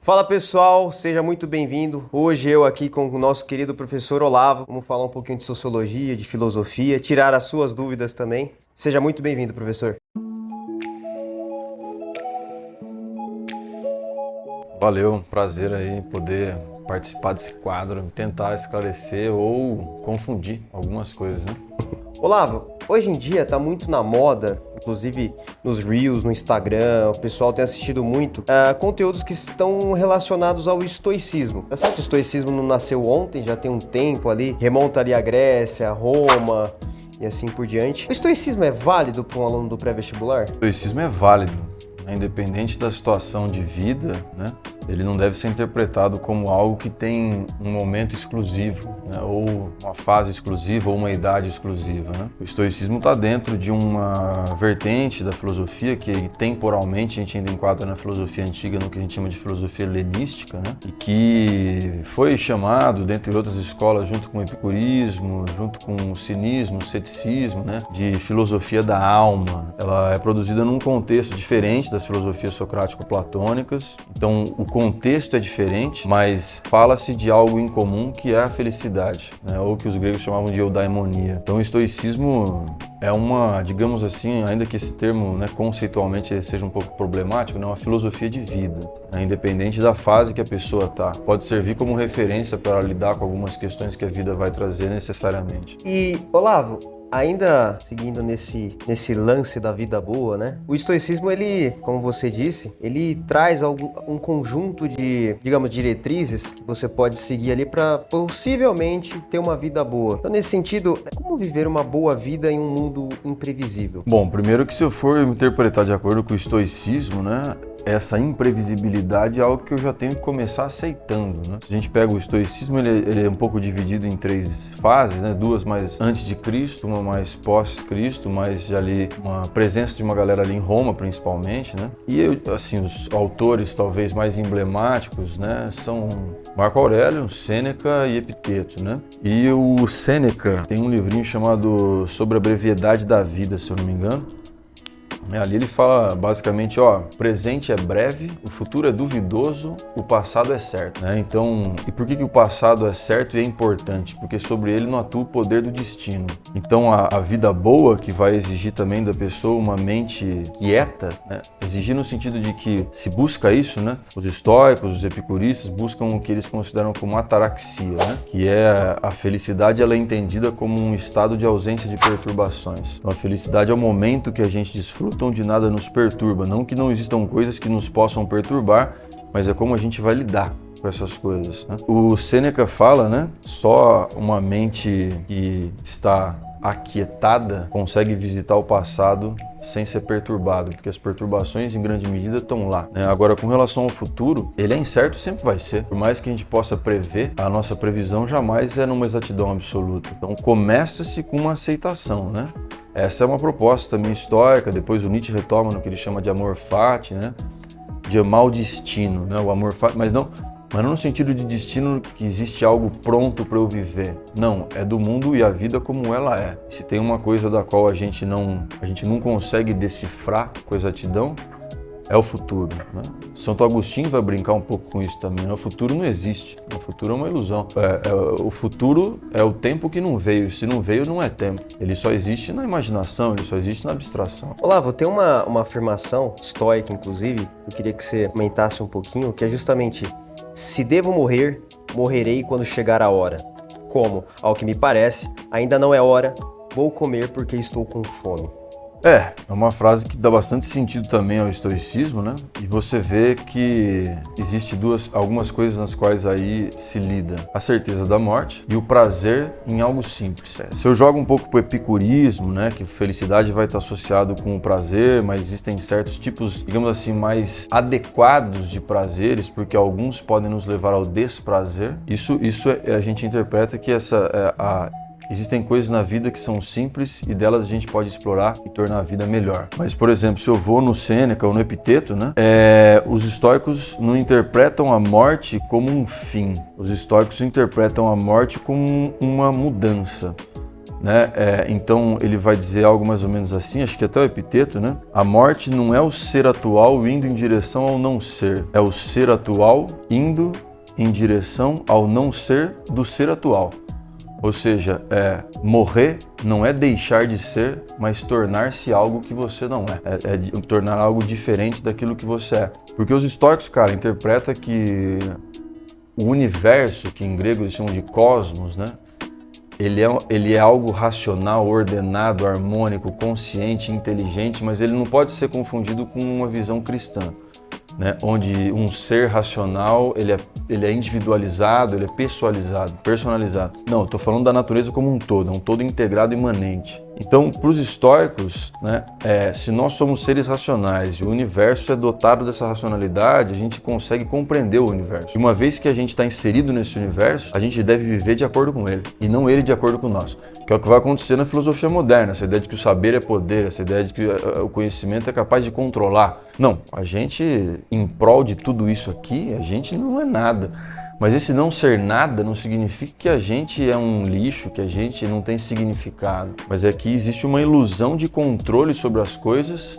Fala pessoal, seja muito bem-vindo. Hoje eu aqui com o nosso querido professor Olavo, vamos falar um pouquinho de sociologia, de filosofia, tirar as suas dúvidas também. Seja muito bem-vindo, professor. Valeu, um prazer aí poder participar desse quadro, tentar esclarecer ou confundir algumas coisas, né? Olavo, hoje em dia tá muito na moda, inclusive nos Reels, no Instagram, o pessoal tem assistido muito conteúdos que estão relacionados ao estoicismo. Tá certo? O estoicismo não nasceu ontem, já tem um tempo ali, remonta ali a Grécia, Roma e assim por diante. O estoicismo é válido para um aluno do pré-vestibular? O estoicismo é válido, né? Independente da situação de vida, né? Ele não deve ser interpretado como algo que tem um momento exclusivo, né? Ou uma fase exclusiva ou uma idade exclusiva, né? O estoicismo está dentro de uma vertente da filosofia que temporalmente a gente ainda enquadra na filosofia antiga, no que a gente chama de filosofia helenística, né? E que foi chamado, dentre outras escolas, junto com o epicurismo, junto com o cinismo, o ceticismo, né? De filosofia da alma. Ela é produzida num contexto diferente das filosofias socrático-platônicas. Então, o contexto é diferente, mas fala-se de algo em comum que é a felicidade, né? Ou que os gregos chamavam de eudaimonia. Então o estoicismo é uma, digamos assim, ainda que esse termo, né, conceitualmente seja um pouco problemático, né, uma filosofia de vida, né, independente da fase que a pessoa está. Pode servir como referência para lidar com algumas questões que a vida vai trazer necessariamente. E, Olavo, ainda seguindo nesse lance da vida boa, né? O estoicismo, ele, como você disse, ele traz um conjunto de, digamos, diretrizes que você pode seguir ali para possivelmente ter uma vida boa. Então, nesse sentido, como viver uma boa vida em um mundo imprevisível? Bom, primeiro que se eu for interpretar de acordo com o estoicismo, né? Essa imprevisibilidade é algo que eu já tenho que começar aceitando, né? Se a gente pega o estoicismo, ele é um pouco dividido em três fases, né? Duas mais antes de Cristo, uma mais pós-Cristo, mais ali uma presença de uma galera ali em Roma, principalmente, né? E assim, os autores talvez mais emblemáticos, né, são Marco Aurélio, Sêneca e Epiteto, né? E o Sêneca tem um livrinho chamado Sobre a Brevidade da Vida, se eu não me engano. Ali ele fala basicamente, ó, o presente é breve, o futuro é duvidoso, o passado é certo, né? Então, e por que o passado é certo e é importante? Porque sobre ele não atua o poder do destino. Então, a vida boa, que vai exigir também da pessoa uma mente quieta, né? Exigir no sentido de que se busca isso, né? Os estoicos, os epicuristas buscam o que eles consideram como ataraxia, né? Que é a felicidade, ela é entendida como um estado de ausência de perturbações. Então, a felicidade é o momento que a gente desfruta onde nada nos perturba, não que não existam coisas que nos possam perturbar, mas é como a gente vai lidar com essas coisas, né? O Sêneca fala, né, só uma mente que está aquietada consegue visitar o passado sem ser perturbado, porque as perturbações em grande medida estão lá, né? Agora, com relação ao futuro, ele é incerto, sempre vai ser. Por mais que a gente possa prever, a nossa previsão jamais é numa exatidão absoluta. Então, começa-se com uma aceitação, né? Essa é uma proposta também estoica, depois o Nietzsche retoma no que ele chama de amor fati, né? De amar o destino, né? O amor fati, mas não no sentido de destino que existe algo pronto para eu viver. Não, é do mundo e a vida como ela é. Se tem uma coisa da qual a gente não consegue decifrar com exatidão, é o futuro, né? Santo Agostinho vai brincar um pouco com isso também, né? O futuro não existe, o futuro é uma ilusão. O futuro é o tempo que não veio, se não veio não é tempo. Ele só existe na imaginação, ele só existe na abstração. Olavo, tem uma afirmação estoica, inclusive, que eu queria que você comentasse um pouquinho, que é justamente: se devo morrer, morrerei quando chegar a hora. Como, ao que me parece, ainda não é hora, vou comer porque estou com fome. É uma frase que dá bastante sentido também ao estoicismo, né? E você vê que existe algumas coisas nas quais aí se lida: a certeza da morte e o prazer em algo simples. Se eu jogo um pouco pro epicurismo, né, que felicidade vai estar associado com o prazer, mas existem certos tipos, digamos assim, mais adequados de prazeres, porque alguns podem nos levar ao desprazer. Isso a gente interpreta que existem coisas na vida que são simples e delas a gente pode explorar e tornar a vida melhor. Mas, por exemplo, se eu vou no Sêneca ou no Epiteto, né, os estoicos não interpretam a morte como um fim. Os estoicos interpretam a morte como uma mudança. né? Então ele vai dizer algo mais ou menos assim, acho que até o epiteto, né? A morte não é o ser atual indo em direção ao não ser, é o ser atual indo em direção ao não ser do ser atual. Ou seja, morrer não é deixar de ser, mas tornar-se algo que você não é. É tornar algo diferente daquilo que você é. Porque os estoicos, cara, interpretam que o universo, que em grego eles chamam de cosmos, né? Ele é algo racional, ordenado, harmônico, consciente, inteligente, mas ele não pode ser confundido com uma visão cristã, né? Onde um ser racional ele é individualizado, ele é personalizado. Não, eu estou falando da natureza como um todo integrado e imanente. Então, para os estoicos, né, se nós somos seres racionais e o universo é dotado dessa racionalidade, a gente consegue compreender o universo. E uma vez que a gente está inserido nesse universo, a gente deve viver de acordo com ele e não ele de acordo com nós. Que é o que vai acontecer na filosofia moderna, essa ideia de que o saber é poder, essa ideia de que o conhecimento é capaz de controlar. Não, a gente, em prol de tudo isso aqui, a gente não é nada. Mas esse não ser nada não significa que a gente é um lixo, que a gente não tem significado. Mas é que existe uma ilusão de controle sobre as coisas,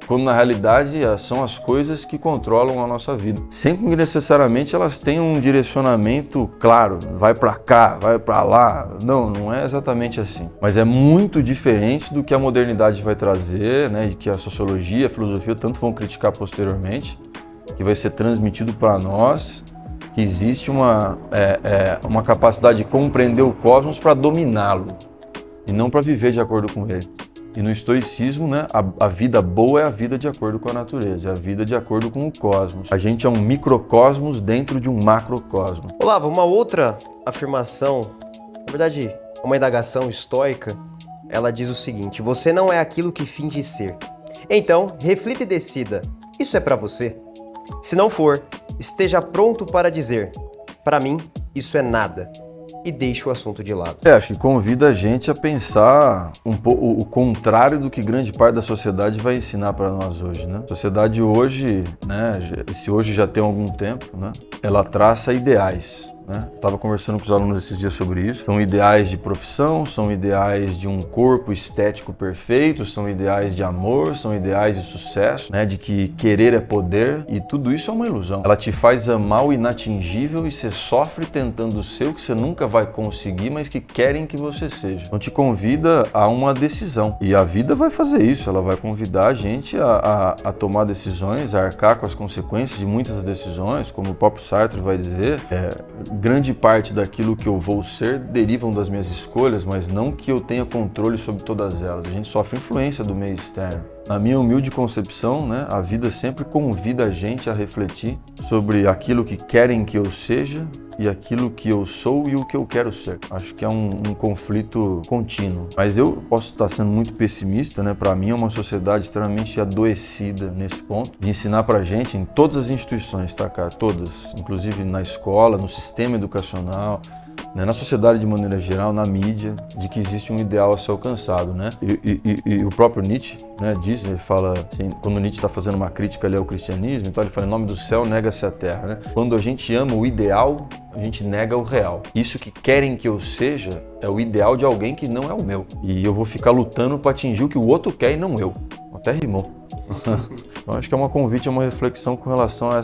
quando na realidade são as coisas que controlam a nossa vida. Sem que necessariamente elas tenham um direcionamento claro, vai para cá, vai para lá. Não é exatamente assim. Mas é muito diferente do que a modernidade vai trazer, né, e que a sociologia, a filosofia tanto vão criticar posteriormente, que vai ser transmitido para nós, que existe uma capacidade de compreender o cosmos para dominá-lo e não para viver de acordo com ele. E no estoicismo, né, a vida boa é a vida de acordo com a natureza, é a vida de acordo com o cosmos. A gente é um microcosmos dentro de um macrocosmos. Olavo, uma outra afirmação, na verdade, uma indagação estoica, ela diz o seguinte: você não é aquilo que finge ser. Então, reflita e decida, isso é para você? Se não for, esteja pronto para dizer, para mim, isso é nada, e deixe o assunto de lado. Acho que convida a gente a pensar um pouco o contrário do que grande parte da sociedade vai ensinar para nós hoje, né? A sociedade hoje, né, esse hoje já tem algum tempo, né? Ela traça ideais. Estava conversando com os alunos esses dias sobre isso. São ideais de profissão, são ideais de um corpo estético perfeito, são ideais de amor, são ideais de sucesso, né? De que querer é poder, e tudo isso é uma ilusão. Ela te faz amar o inatingível e você sofre tentando ser o que você nunca vai conseguir, mas que querem que você seja. Então te convida a uma decisão. E a vida vai fazer isso, ela vai convidar a gente a tomar decisões, a arcar com as consequências de muitas das decisões, como o próprio Sartre vai dizer. Grande parte daquilo que eu vou ser derivam das minhas escolhas, mas não que eu tenha controle sobre todas elas. A gente sofre influência do meio externo. Na minha humilde concepção, né, a vida sempre convida a gente a refletir sobre aquilo que querem que eu seja e aquilo que eu sou e o que eu quero ser. Acho que é um conflito contínuo. Mas eu posso estar sendo muito pessimista, né? Para mim é uma sociedade extremamente adoecida nesse ponto, de ensinar pra gente em todas as instituições, tá, cara? Todas, inclusive na escola, no sistema educacional, né, na sociedade de maneira geral, na mídia, de que existe um ideal a ser alcançado, né? E o próprio Nietzsche, né, diz, ele fala assim, quando Nietzsche está fazendo uma crítica ali ao cristianismo, então ele fala, em nome do céu nega-se a terra, né? Quando a gente ama o ideal, a gente nega o real. Isso que querem que eu seja é o ideal de alguém que não é o meu. E eu vou ficar lutando para atingir o que o outro quer e não eu. Até rimou. Então acho que é um convite a uma reflexão com relação a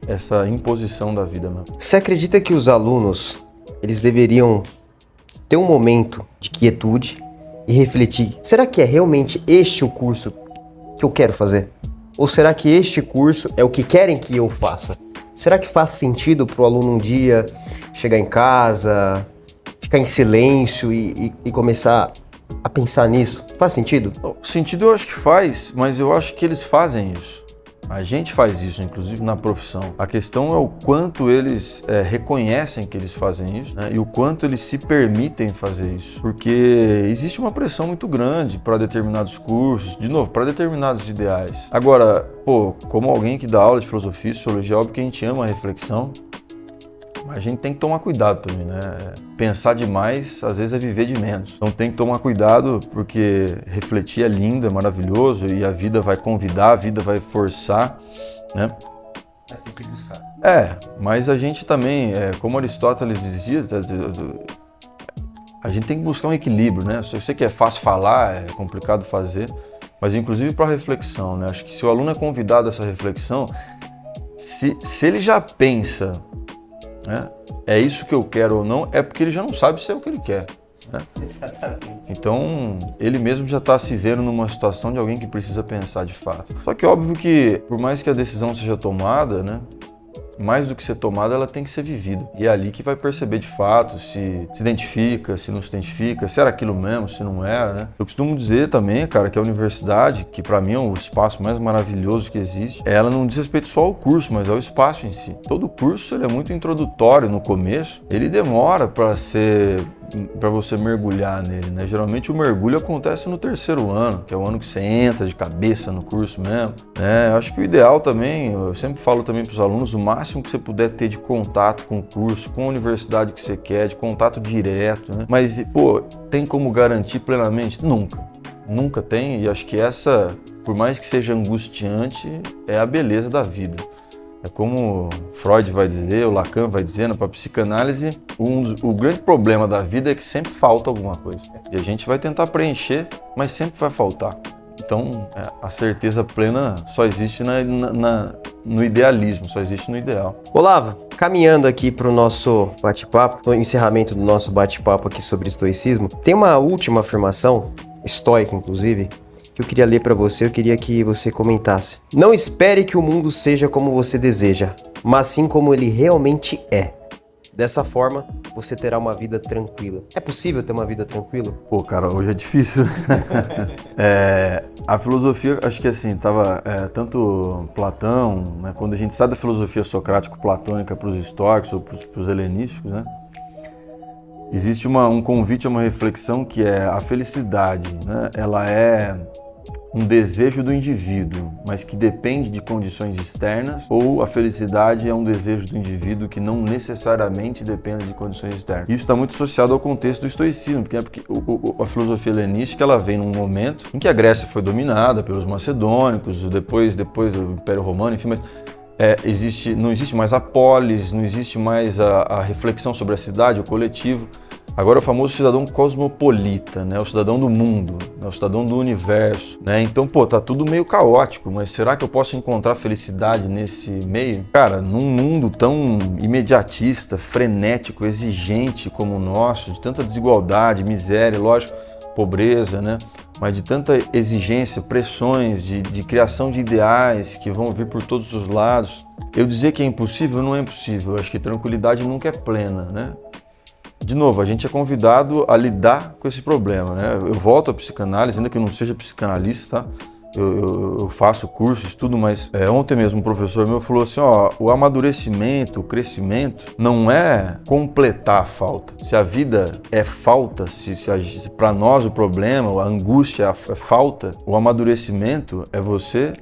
essa imposição da vida mesmo. Você acredita que os alunos eles deveriam ter um momento de quietude e refletir? Será que é realmente este o curso que eu quero fazer? Ou será que este curso é o que querem que eu faça? Será que faz sentido para o aluno um dia chegar em casa, ficar em silêncio e começar a pensar nisso? Faz sentido? Sentido eu acho que faz, mas eu acho que eles fazem isso. A gente faz isso, inclusive na profissão. A questão é o quanto eles reconhecem que eles fazem isso, né? E o quanto eles se permitem fazer isso. Porque existe uma pressão muito grande para determinados cursos, de novo, para determinados ideais. Agora, como alguém que dá aula de filosofia e sociologia, é óbvio que a gente ama a reflexão, mas a gente tem que tomar cuidado também, né? Pensar demais, às vezes, é viver de menos. Então tem que tomar cuidado, porque refletir é lindo, é maravilhoso, e a vida vai convidar, a vida vai forçar, né? Mas tem que buscar. Mas a gente também, como Aristóteles dizia, a gente tem que buscar um equilíbrio, né? Eu sei que é fácil falar, é complicado fazer, mas inclusive para reflexão, né? Acho que se o aluno é convidado a essa reflexão, se ele já pensa, né, é isso que eu quero ou não, é porque ele já não sabe se é o que ele quer. Né? Exatamente. Então, ele mesmo já está se vendo numa situação de alguém que precisa pensar de fato. Só que óbvio que, por mais que a decisão seja tomada, né, mais do que ser tomada, ela tem que ser vivida. E é ali que vai perceber de fato se identifica, se não se identifica, se era aquilo mesmo, se não era, né? Eu costumo dizer também, cara, que a universidade, que para mim é o espaço mais maravilhoso que existe, ela não diz respeito só ao curso, mas ao espaço em si. Todo curso ele é muito introdutório no começo, ele demora para você mergulhar nele, né? Geralmente o mergulho acontece no terceiro ano, que é o ano que você entra de cabeça no curso mesmo, né? Eu acho que o ideal também, eu sempre falo também para os alunos, o máximo que você puder ter de contato com o curso, com a universidade que você quer, de contato direto, né? Mas, pô, tem como garantir plenamente? Nunca. Nunca tem, e acho que essa, por mais que seja angustiante, é a beleza da vida. É como Freud vai dizer, o Lacan vai dizendo, para a psicanálise, o grande problema da vida é que sempre falta alguma coisa. E a gente vai tentar preencher, mas sempre vai faltar. Então, a certeza plena só existe no idealismo, só existe no ideal. Olavo, caminhando aqui para o nosso bate-papo, no encerramento do nosso bate-papo aqui sobre estoicismo, tem uma última afirmação, estoica inclusive, que eu queria ler para você, eu queria que você comentasse. Não espere que o mundo seja como você deseja, mas sim como ele realmente é. Dessa forma, você terá uma vida tranquila. É possível ter uma vida tranquila? Pô, cara, hoje é difícil. A filosofia, acho que assim, tanto Platão, né, quando a gente sai da filosofia socrático-platônica para os estoicos ou para os helenísticos, né, existe um convite a uma reflexão que é a felicidade, né, ela é um desejo do indivíduo, mas que depende de condições externas, ou a felicidade é um desejo do indivíduo que não necessariamente depende de condições externas. Isso está muito associado ao contexto do estoicismo, porque a filosofia helenística ela vem num momento em que a Grécia foi dominada pelos macedônicos, depois do Império Romano, enfim, mas não existe mais a polis, não existe mais a reflexão sobre a cidade, o coletivo. Agora é o famoso cidadão cosmopolita, né? O cidadão do mundo, né? O cidadão do universo, né? Então, pô, tá tudo meio caótico, mas será que eu posso encontrar felicidade nesse meio? Cara, num mundo tão imediatista, frenético, exigente como o nosso, de tanta desigualdade, miséria, lógico, pobreza, né? Mas de tanta exigência, pressões, de criação de ideais que vão vir por todos os lados, eu dizer que é impossível não é impossível. Eu acho que tranquilidade nunca é plena, né? De novo, a gente é convidado a lidar com esse problema, né? Eu volto à psicanálise, ainda que eu não seja psicanalista, tá? Eu faço curso, estudo, mas ontem mesmo um professor meu falou assim, ó, o amadurecimento, o crescimento não é completar a falta. Se a vida é falta, se para nós o problema, a angústia é falta, o amadurecimento é você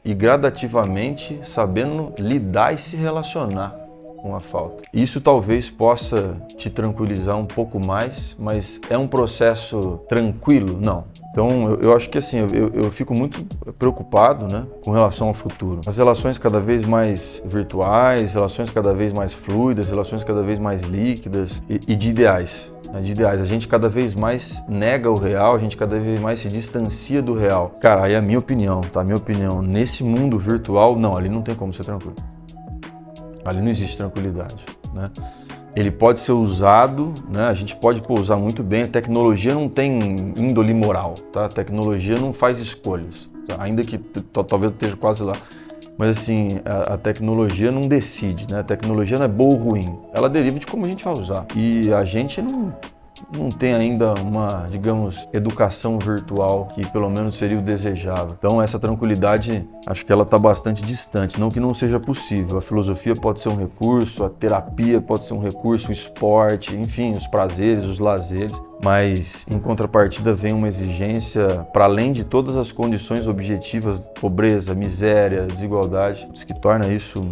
ir gradativamente sabendo lidar e se relacionar com a falta. Isso talvez possa te tranquilizar um pouco mais, mas é um processo tranquilo? Não. Então, eu acho que assim, eu fico muito preocupado, né, com relação ao futuro. As relações cada vez mais virtuais, relações cada vez mais fluidas, relações cada vez mais líquidas e de ideais. De ideais. A gente cada vez mais nega o real, a gente cada vez mais se distancia do real. Cara, aí é a minha opinião, tá? A minha opinião, nesse mundo virtual, não, ali não tem como ser tranquilo. Ali não existe tranquilidade, né? Ele pode ser usado, né? A gente pode usar muito bem. A tecnologia não tem índole moral, tá? A tecnologia não faz escolhas, tá? Ainda que talvez esteja quase lá. Mas assim, a tecnologia não decide, né? A tecnologia não é boa ou ruim. Ela deriva de como a gente vai usar. E a gente não tem ainda uma, digamos, educação virtual que pelo menos seria o desejável. Então essa tranquilidade, acho que ela está bastante distante, não que não seja possível. A filosofia pode ser um recurso, a terapia pode ser um recurso, o esporte, enfim, os prazeres, os lazeres, mas em contrapartida vem uma exigência para além de todas as condições objetivas, pobreza, miséria, desigualdade, que torna isso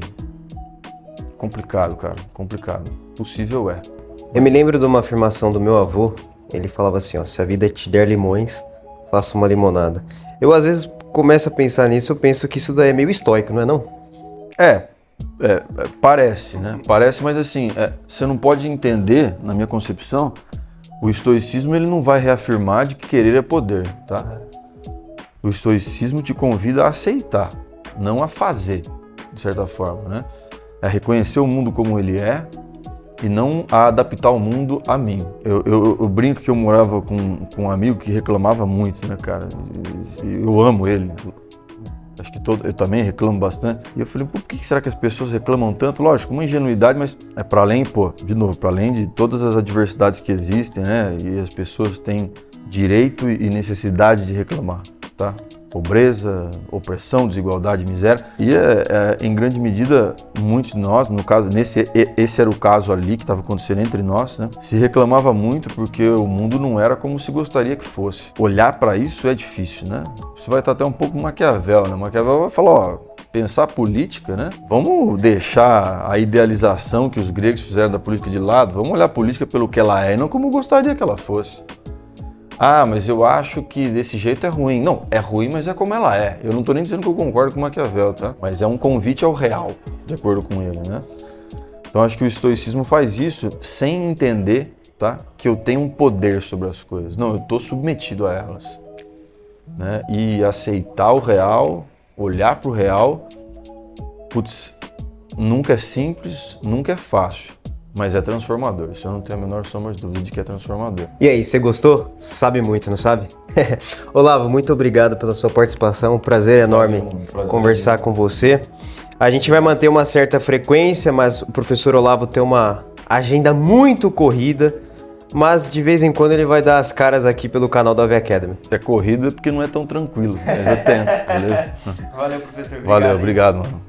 complicado, cara, complicado. Possível é. Eu me lembro de uma afirmação do meu avô, ele falava assim, ó, se a vida te der limões, faça uma limonada. Eu às vezes começo a pensar nisso, eu penso que isso daí é meio estoico, não é não? Parece, né? Parece, mas assim, você não pode entender, na minha concepção, O estoicismo ele não vai reafirmar de que querer é poder, tá? O estoicismo te convida a aceitar, não a fazer, de certa forma, né? É reconhecer o mundo como ele é e não a adaptar o mundo a mim. Eu brinco que eu morava com um amigo que reclamava muito, né, cara? Eu amo ele. Acho que eu também reclamo bastante. E eu falei, por que será que as pessoas reclamam tanto? Lógico, uma ingenuidade, mas é para além, de novo, para além de todas as adversidades que existem, né? E as pessoas têm direito e necessidade de reclamar, tá? Pobreza, opressão, desigualdade, miséria. E em grande medida, muitos de nós, no caso, esse era o caso ali que estava acontecendo entre nós, né? Se reclamava muito porque o mundo não era como se gostaria que fosse. Olhar para isso é difícil, né? Isso vai estar até um pouco Maquiavel, né? Maquiavel vai falar, ó, pensar política, né? Vamos deixar a idealização que os gregos fizeram da política de lado, vamos olhar a política pelo que ela é e não como gostaria que ela fosse. Ah, mas eu acho que desse jeito é ruim. Não, é ruim, mas é como ela é. Eu não estou nem dizendo que eu concordo com Maquiavel, tá? Mas é um convite ao real, de acordo com ele, né? Então acho que o estoicismo faz isso sem entender, tá? Que eu tenho um poder sobre as coisas. Não, eu estou submetido a elas, né? E aceitar o real, olhar para o real, putz, nunca é simples, nunca é fácil. Mas é transformador, isso eu não tenho a menor sombra de dúvida de que é transformador. E aí, você gostou? Sabe muito, não sabe? Olavo, muito obrigado pela sua participação, um prazer enorme conversar com você. A gente vai manter uma certa frequência, mas o professor Olavo tem uma agenda muito corrida, mas de vez em quando ele vai dar as caras aqui pelo canal da AV Academy. É corrida porque não é tão tranquilo, mas eu tento, beleza? Valeu, professor. Valeu, obrigado, mano.